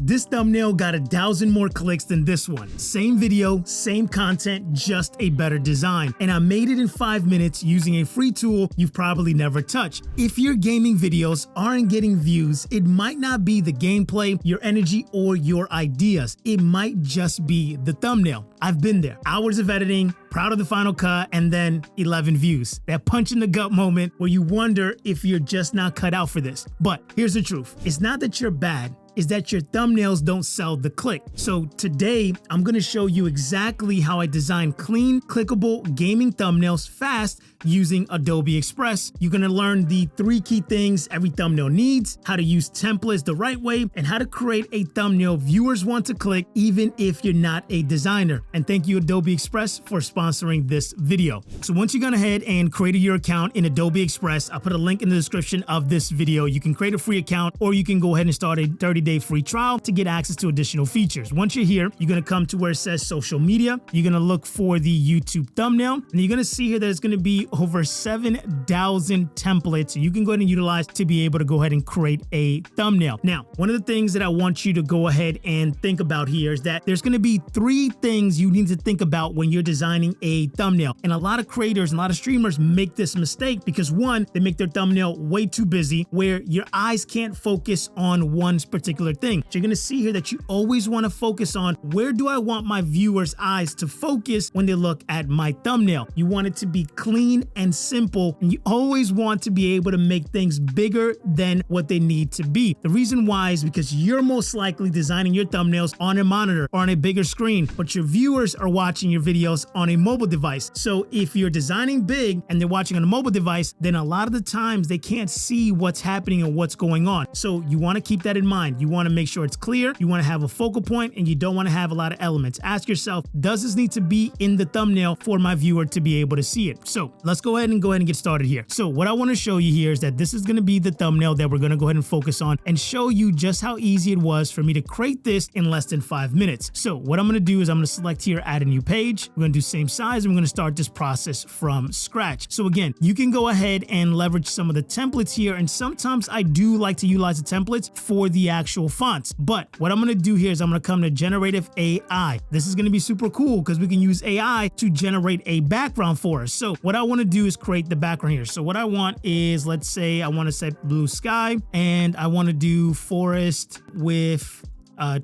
This thumbnail got 1,000 more clicks than this one. Same video, same content, just a better design. And I made it in 5 minutes using a free tool you've probably never touched. If your gaming videos aren't getting views, it might not be the gameplay, your energy, or your ideas. It might just be the thumbnail. I've been there. Hours of editing, proud of the final cut, and then 11 views. That punch in the gut moment where you wonder if you're just not cut out for this. But here's the truth. It's not that you're bad, is that your thumbnails don't sell the click. So today, I'm gonna show you exactly how I design clean, clickable gaming thumbnails fast using Adobe Express. You're gonna learn the 3 key things every thumbnail needs, how to use templates the right way, and how to create a thumbnail viewers want to click even if you're not a designer. And thank you Adobe Express for sponsoring this video. So once you've gone ahead and created your account in Adobe Express, I'll put a link in the description of this video. You can create a free account or you can go ahead and start a 30-day free trial to get access to additional features. Once you're here, you're gonna come to where it says social media. You're gonna look for the YouTube thumbnail, and you're gonna see here that it's gonna be over 7,000 templates you can go ahead and utilize to be able to go ahead and create a thumbnail. Now, one of the things that I want you to go ahead and think about here is that there's gonna be 3 things you need to think about when you're designing a thumbnail. And a lot of creators and a lot of streamers make this mistake because 1, they make their thumbnail way too busy where your eyes can't focus on one particular thing. So you're gonna see here that you always wanna focus on where do I want my viewers' eyes to focus when they look at my thumbnail. You want it to be clean and simple, and you always want to be able to make things bigger than what they need to be. The reason why is because you're most likely designing your thumbnails on a monitor or on a bigger screen, but your viewers are watching your videos on a mobile device. So if you're designing big and they're watching on a mobile device, then a lot of the times they can't see what's happening and what's going on. So you wanna keep that in mind. You wanna make sure it's clear, you wanna have a focal point, and you don't wanna have a lot of elements. Ask yourself, does this need to be in the thumbnail for my viewer to be able to see it? So let's go ahead and get started here. So what I wanna show you here is that this is gonna be the thumbnail that we're gonna go ahead and focus on and show you just how easy it was for me to create this in less than 5 minutes. So what I'm gonna do is I'm gonna select here, add a new page. We're gonna do same size, and we're gonna start this process from scratch. So again, you can go ahead and leverage some of the templates here, and sometimes I do like to utilize the templates for the actual fonts. But what I'm gonna do here is I'm gonna come to Generative AI. This is gonna be super cool because we can use AI to generate a background for us. So what I wanna do is create the background here. So what I want is, let's say I wanna set blue sky, and I wanna do forest with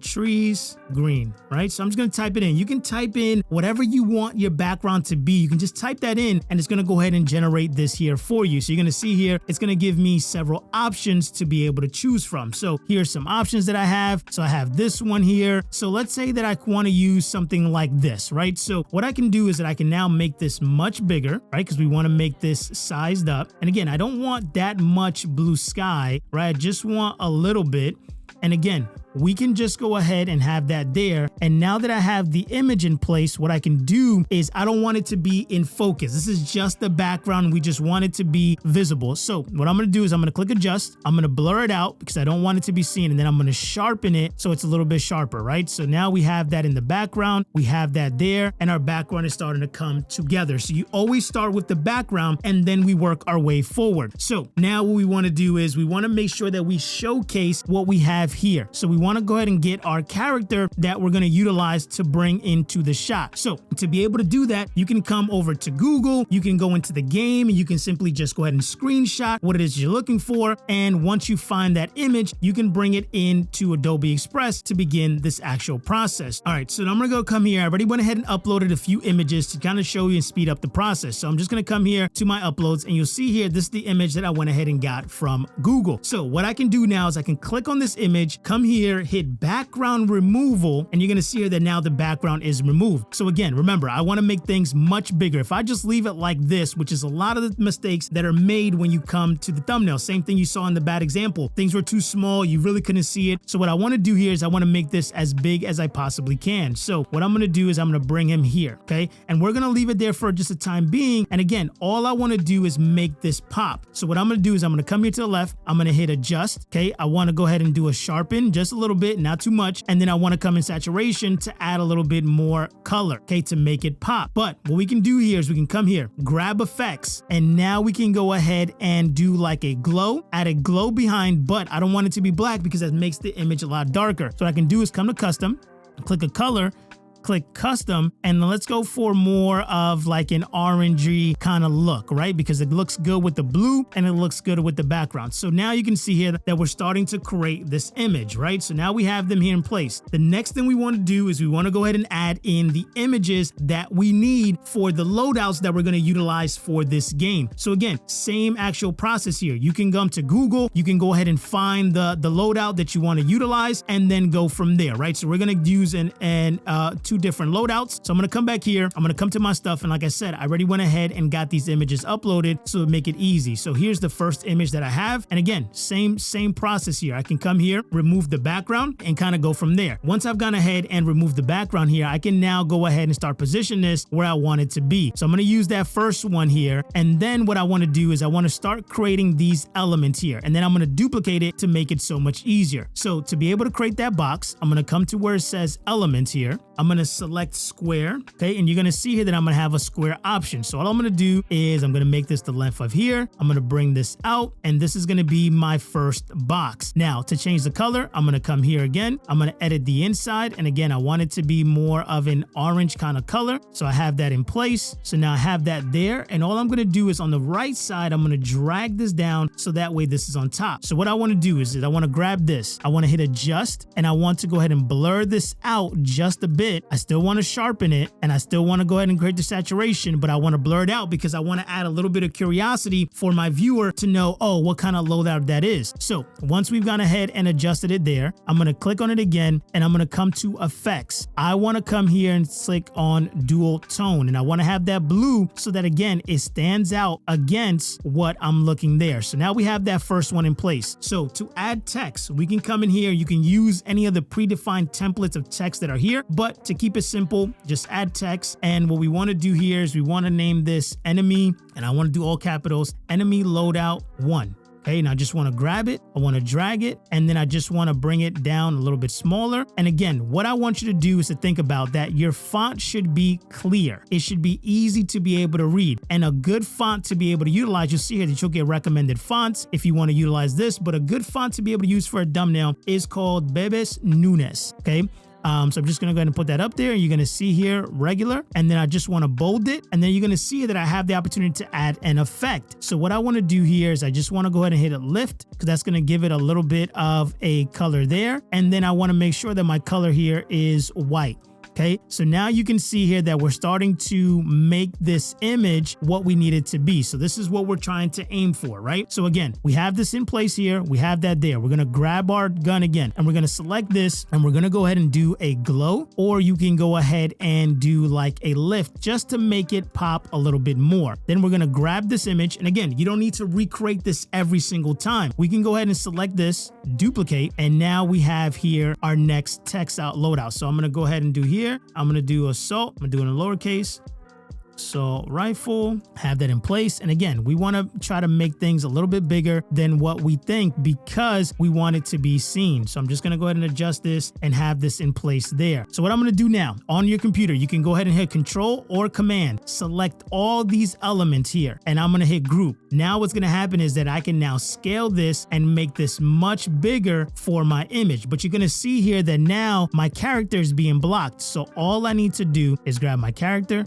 trees green, right? So I'm just gonna type it in. You can type in whatever you want your background to be. You can just type that in and it's gonna go ahead and generate this here for you. So you're gonna see here, it's gonna give me several options to be able to choose from. So here's some options that I have. So I have this one here. So let's say that I wanna use something like this, right? So what I can do is that I can now make this much bigger, right? Because we wanna make this sized up. And again, I don't want that much blue sky, right? I just want a little bit. And again, we can just go ahead and have that there. And now that I have the image in place, what I can do is I don't want it to be in focus. This is just the background. We just want it to be visible. So what I'm gonna do is I'm gonna click adjust. I'm gonna blur it out because I don't want it to be seen. And then I'm gonna sharpen it so it's a little bit sharper, right? So now we have that in the background. We have that there, and our background is starting to come together. So you always start with the background and then we work our way forward. So now what we wanna do is we wanna make sure that we showcase what we have here. So we want to go ahead and get our character that we're going to utilize to bring into the shot. So to be able to do that, you can come over to Google, you can go into the game, and you can simply just go ahead and screenshot what it is you're looking for. And once you find that image, you can bring it into Adobe Express to begin this actual process. All right, so I'm going to come here. I already went ahead and uploaded a few images to kind of show you and speed up the process. So I'm just going to come here to my uploads, and you'll see here, this is the image that I went ahead and got from Google. So what I can do now is I can click on this image, come here, hit background removal, and you're gonna see here that now the background is removed. So again, remember, I wanna make things much bigger. If I just leave it like this, which is a lot of the mistakes that are made when you come to the thumbnail, same thing you saw in the bad example. Things were too small, you really couldn't see it. So what I wanna do here is I wanna make this as big as I possibly can. So what I'm gonna do is I'm gonna bring him here, okay? And we're gonna leave it there for just a time being. And again, all I wanna do is make this pop. So what I'm gonna do is I'm gonna come here to the left, I'm gonna hit adjust, okay? I wanna go ahead and do a sharpen just a little bit, not too much. And then I want to come in saturation to add a little bit more color, okay, to make it pop. But what we can do here is we can come here, grab effects, and now we can go ahead and do like a glow, add a glow behind, but I don't want it to be black because that makes the image a lot darker. So what I can do is come to custom, click a color, click custom, and let's go for more of like an orangey kind of look, right? Because it looks good with the blue and it looks good with the background. So now you can see here that we're starting to create this image, right? So now we have them here in place. The next thing we want to do is we want to go ahead and add in the images that we need for the loadouts that we're going to utilize for this game. So again, same actual process here. You can come to Google, you can go ahead and find the loadout that you want to utilize and then go from there, right? So we're going to use two different loadouts. So I'm going to come back here. I'm going to come to my stuff. And like I said, I already went ahead and got these images uploaded so to make it easy. So here's the first image that I have. And again, same process here. I can come here, remove the background and kind of go from there. Once I've gone ahead and removed the background here, I can now go ahead and start positioning this where I want it to be. So I'm going to use that first one here. And then what I want to do is I want to start creating these elements here. And then I'm going to duplicate it to make it so much easier. So to be able to create that box, I'm going to come to where it says elements here. I'm going to select square, okay? And you're going to see here that I'm going to have a square option. So all I'm going to do is I'm going to make this the length of here. I'm going to bring this out, and this is going to be my first box. Now, to change the color, I'm going to come here again. I'm going to edit the inside, and again, I want it to be more of an orange kind of color. So I have that in place. So now I have that there, and all I'm going to do is on the right side, I'm going to drag this down so that way this is on top. So what I want to do is I want to grab this. I want to hit adjust, and I want to go ahead and blur this out just a bit. I still want to sharpen it, and I still want to go ahead and create the saturation, but I want to blur it out because I want to add a little bit of curiosity for my viewer to know, oh, what kind of loadout that is. So once we've gone ahead and adjusted it there, I'm going to click on it again, and I'm going to come to effects. I want to come here and click on dual tone, and I want to have that blue so that again, it stands out against what I'm looking there. So now we have that first one in place. So to add text, we can come in here. You can use any of the predefined templates of text that are here, but to keep it simple, just add text. And what we want to do here is we want to name this enemy, and I want to do all capitals, enemy loadout 1. Okay, now I just want to grab it, I want to drag it, and then I just want to bring it down a little bit smaller. And again, what I want you to do is to think about that your font should be clear. It should be easy to be able to read, and a good font to be able to utilize. You'll see here that you'll get recommended fonts if you want to utilize this, but a good font to be able to use for a thumbnail is called Bebas Neue. Okay. So I'm just going to go ahead and put that up there, and you're going to see here regular, and then I just want to bold it, and then you're going to see that I have the opportunity to add an effect. So what I want to do here is I just want to go ahead and hit a lift because that's going to give it a little bit of a color there, and then I want to make sure that my color here is white. Okay, so now you can see here that we're starting to make this image what we need it to be. So this is what we're trying to aim for, right? So again, we have this in place here. We have that there. We're going to grab our gun again, and we're going to select this, and we're going to go ahead and do a glow, or you can go ahead and do like a lift just to make it pop a little bit more. Then we're going to grab this image. And again, you don't need to recreate this every single time. We can go ahead and select this, duplicate, and now we have here our next text out loadout. So I'm going to go ahead and do here. I'm going to do assault. I'm going to do it in lowercase. So rifle, have that in place. And again, we want to try to make things a little bit bigger than what we think because we want it to be seen. So I'm just going to go ahead and adjust this and have this in place there. So what I'm going to do now on your computer, you can go ahead and hit Control or Command, select all these elements here, and I'm going to hit group. Now what's going to happen is that I can now scale this and make this much bigger for my image. But you're going to see here that now my character is being blocked. So all I need to do is grab my character.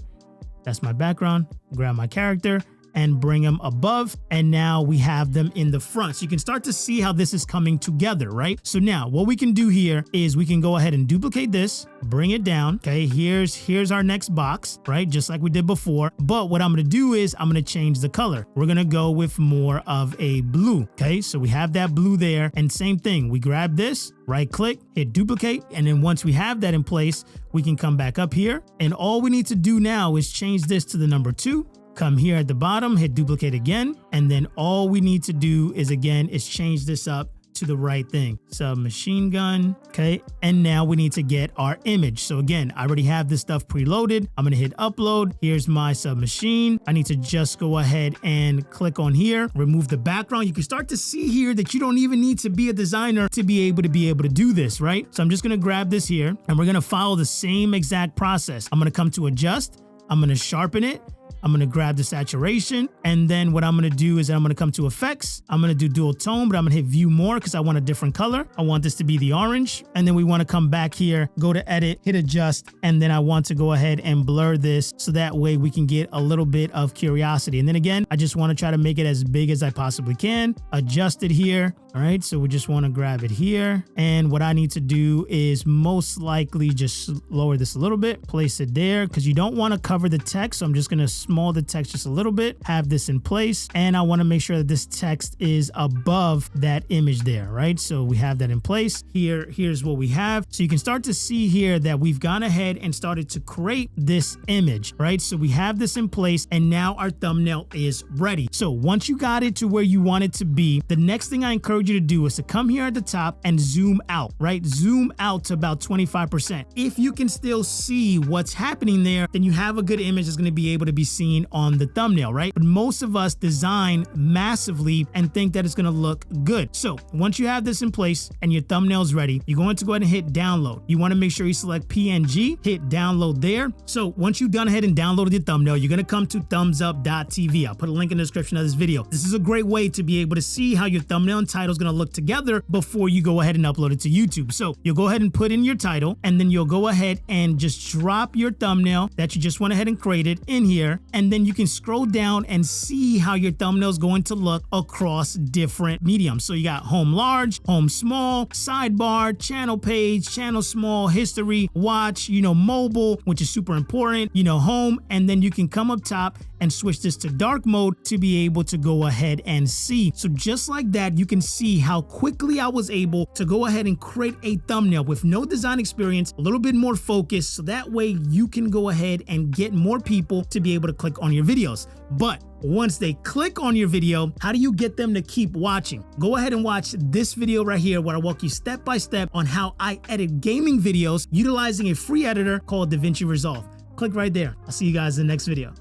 That's my background, grab my character and bring them above. And now we have them in the front. So you can start to see how this is coming together, right? So now what we can do here is we can go ahead and duplicate this, bring it down. Okay, here's our next box, right? Just like we did before. But what I'm going to do is I'm going to change the color. We're going to go with more of a blue. Okay, so we have that blue there. And same thing, we grab this, right click, hit duplicate. And then once we have that in place, we can come back up here. And all we need to do now is change this to the number 2. Come here at the bottom, hit duplicate again. And then all we need to do is again, is change this up to the right thing. Submachine gun. Okay. And now we need to get our image. So again, I already have this stuff preloaded. I'm going to hit upload. Here's my submachine. I need to just go ahead and click on here, remove the background. You can start to see here that you don't even need to be a designer to be able to do this, right? So I'm just going to grab this here and we're going to follow the same exact process. I'm going to come to adjust. I'm going to sharpen it. I'm going to grab the saturation. And then what I'm going to do is I'm going to come to effects. I'm going to do dual tone, but I'm going to hit view more because I want a different color. I want this to be the orange. And then we want to come back here, go to edit, hit adjust. And then I want to go ahead and blur this so that way we can get a little bit of curiosity. And then again, I just want to try to make it as big as I possibly can. Adjust it here. All right. So we just want to grab it here. And what I need to do is most likely just lower this a little bit, place it there because you don't want to cover the text. So I'm just going to small the text just a little bit, have this in place. And I want to make sure that this text is above that image there, right? So we have that in place here. Here's what we have. So you can start to see here that we've gone ahead and started to create this image, right? So we have this in place and now our thumbnail is ready. So once you got it to where you want it to be, the next thing I encourage you to do is to come here at the top and zoom out, right? Zoom out to about 25%. If you can still see what's happening there, then you have a good image that's going to be able to be seen on the thumbnail, right? But most of us design massively and think that it's going to look good. So once you have this in place and your thumbnail is ready, you're going to go ahead and hit download. You want to make sure you select PNG, hit download there. So once you've done ahead and downloaded your thumbnail, you're going to come to thumbsup.tv. I'll put a link in the description of this video. This is a great way to be able to see how your thumbnail and title is going to look together before you go ahead and upload it to YouTube. So you'll go ahead and put in your title and then you'll go ahead and just drop your thumbnail that you just went ahead and created in here. And then you can scroll down and see how your thumbnail is going to look across different mediums. So you got home large, home small, sidebar, channel page, channel small, history, watch, mobile, which is super important, home. And then you can come up top and switch this to dark mode to be able to go ahead and see. So just like that, you can see how quickly I was able to go ahead and create a thumbnail with no design experience, a little bit more focus. So that way you can go ahead and get more people to be able to click on your videos. But once they click on your video, how do you get them to keep watching? Go ahead and watch this video right here where I walk you step by step on how I edit gaming videos utilizing a free editor called DaVinci Resolve. Click right there. I'll see you guys in the next video.